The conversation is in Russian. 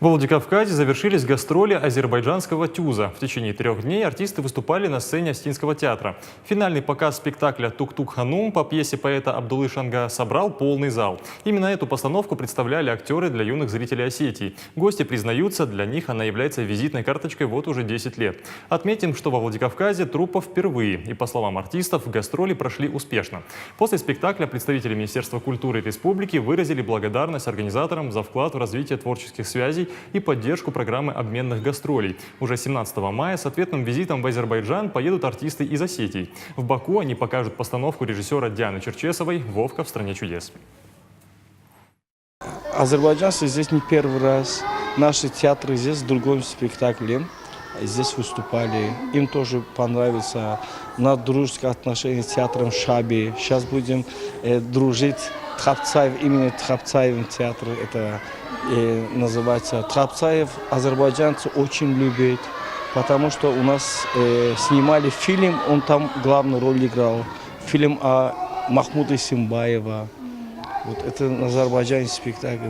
Во Владикавказе завершились гастроли азербайджанского «Тюза». В течение 3 дней артисты выступали на сцене Остинского театра. Финальный показ спектакля «Тук-тук-ханум» по пьесе поэта Абдулы Шанга собрал полный зал. Именно эту постановку представляли актеры для юных зрителей Осетии. Гости признаются, для них она является визитной карточкой вот уже 10 лет. Отметим, что во Владикавказе труппа впервые. И, по словам артистов, гастроли прошли успешно. После спектакля представители Министерства культуры республики выразили благодарность организаторам за вклад в развитие творческих связей и поддержку программы обменных гастролей. Уже 17 мая с ответным визитом в Азербайджан поедут артисты из Осетии. В Баку они покажут постановку режиссера Дианы Черчесовой «Вовка в стране чудес». Азербайджанцы здесь не первый раз. Наши театры здесь с другим спектаклем здесь выступали. Им тоже понравится. На дружеские отношения с театром Шаби. Сейчас будем дружить. Тхапцаев, имени Тхапцаевым театр, это называется. Тхапцаев азербайджанцы очень любят, потому что у нас снимали фильм, он там главную роль играл. Фильм о Махмуде Симбаева. Вот это азербайджанский спектакль.